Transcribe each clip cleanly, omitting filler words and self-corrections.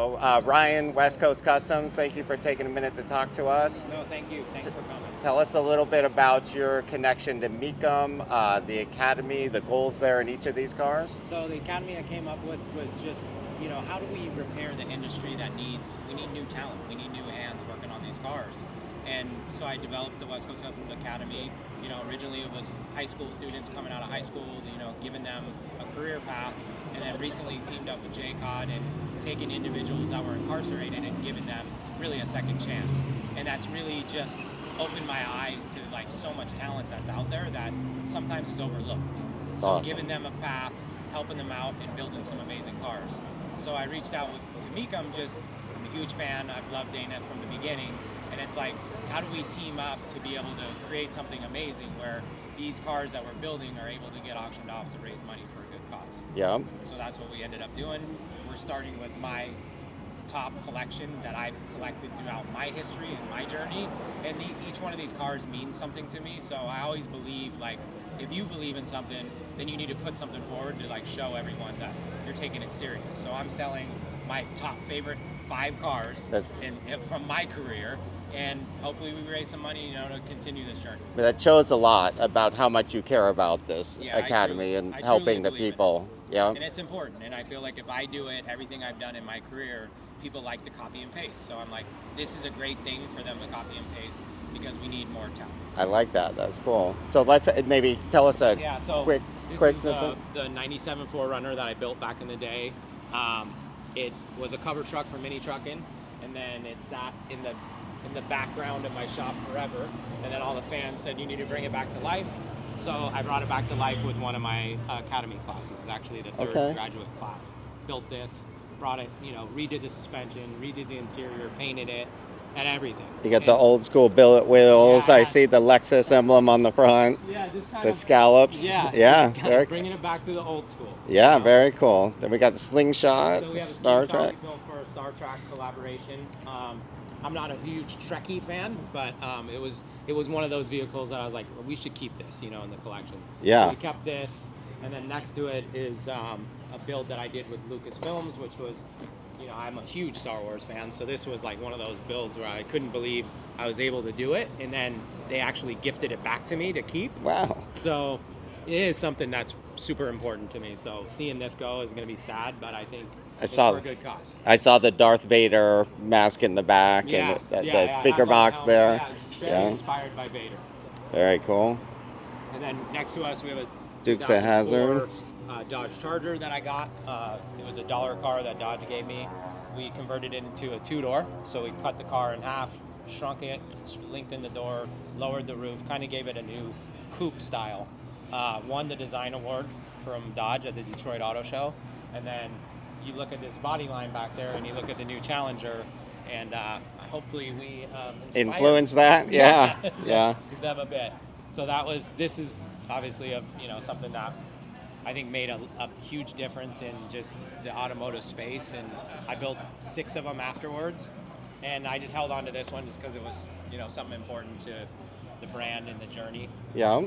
So Ryan, West Coast Customs, thank you for taking a minute to talk to us. No, thank you. Thanks for coming. Tell us a little bit about your connection to Mecum, the Academy, the goals there in each of these cars. So the Academy I came up with was just, how do we repair the industry we need new talent, we need new hands working on these cars. And so I developed the West Coast Customs Academy. Originally it was high school students coming out of high school, giving them a career path. And then recently teamed up with JCOD and taken individuals that were incarcerated and given them really a second chance. And that's really just opened my eyes to so much talent that's out there that sometimes is overlooked. So Awesome. Giving them a path, helping them out, and building some amazing cars. So I reached out to Mecum. I'm a huge fan. I've loved Dana from the beginning. And it's like, how do we team up to be able to create something amazing where these cars that we're building are able to get auctioned off to raise money for a good cause? Yeah. So that's what we ended up doing. We're starting with my top collection that I've collected throughout my history and my journey. And each one of these cars means something to me. So I always believe, if you believe in something, then you need to put something forward to continue everyone that you're taking it serious. So I'm selling my top favorite 5 cars from my career, and hopefully we raise some money, to continue this journey. That shows a lot about how much you care about this academy I and truly helping the believe people. Yeah. And it's important, and I feel like if I do it, everything I've done in my career, people like to copy and paste. So I'm like, this is a great thing for them to copy and paste because we need more talent. I like that. That's cool. So let's maybe tell us a quick This is snippet. the 97 4Runner that I built back in the day. It was a cover truck for mini trucking, and then it sat in the background of my shop forever. And then all the fans said, you need to bring it back to life. So I brought it back to life with one of my Academy classes. It's actually the third graduate class. Built this, brought it, redid the suspension, redid the interior, painted it, and everything. You got the old school billet wheels. I see the Lexus emblem on the front. Yeah, just the scallops. Yeah. Bringing it back to the old school. Yeah, very cool. Then we got the slingshot, So we have a Star Trek. we built for a Star Trek collaboration. I'm not a huge Trekkie fan, but it was one of those vehicles that I was like, well, we should keep this, in the collection. Yeah. So we kept this, and then next to it is a build that I did with Lucasfilms, which was, I'm a huge Star Wars fan, so this was like one of those builds where I couldn't believe I was able to do it, and then they actually gifted it back to me to keep. Wow. So it is something that's super important to me. So seeing this go is going to be sad, but I think it's for a good cause. I saw the Darth Vader mask in the back and the speaker box there. Yeah, it's very inspired by Vader. Very cool. And then next to us we have a Dukes of Hazzard. Dodge Charger that I got. It was a $1 car that Dodge gave me. We converted it into a 2-door, so we cut the car in half, shrunk it, lengthened the door, lowered the roof, kind of gave it a new coupe style. Won the design award from Dodge at the Detroit Auto Show. And then you look at this body line back there and you look at the new Challenger, and hopefully we influence that. Yeah. them a bit. So this is obviously something that I think made a huge difference in just the automotive space, and I built 6 of them afterwards, and I just held on to this one just because it was something important to the brand and the journey. Yeah.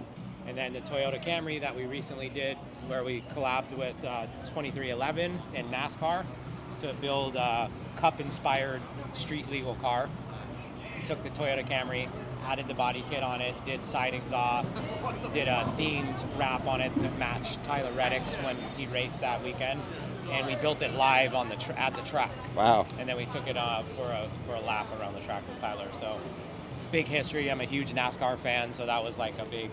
And then the Toyota Camry that we recently did, where we collabed with 2311 and NASCAR to build a Cup-inspired street legal car. Took the Toyota Camry, added the body kit on it, did side exhaust, did a themed wrap on it that matched Tyler Reddick's when he raced that weekend, and we built it live on at the track. Wow! And then we took it for a lap around the track with Tyler. So big history. I'm a huge NASCAR fan, so that was like a big,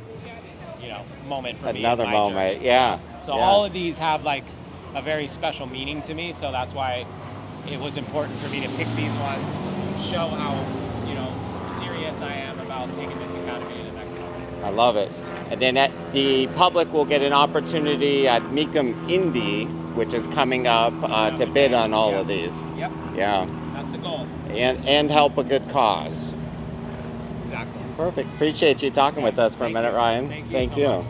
moment for me. Another moment, journey. Yeah. So all of these have like a very special meaning to me. So that's why it was important for me to pick these ones, show how serious I am about taking this academy to the next level. I love it. And then the public will get an opportunity at Mecum Indy, which is coming up, to bid on all of these. Yep. Yeah. That's the goal. And help a good cause. Exactly. Perfect. Appreciate you talking with us for a minute, Ryan. Thank you.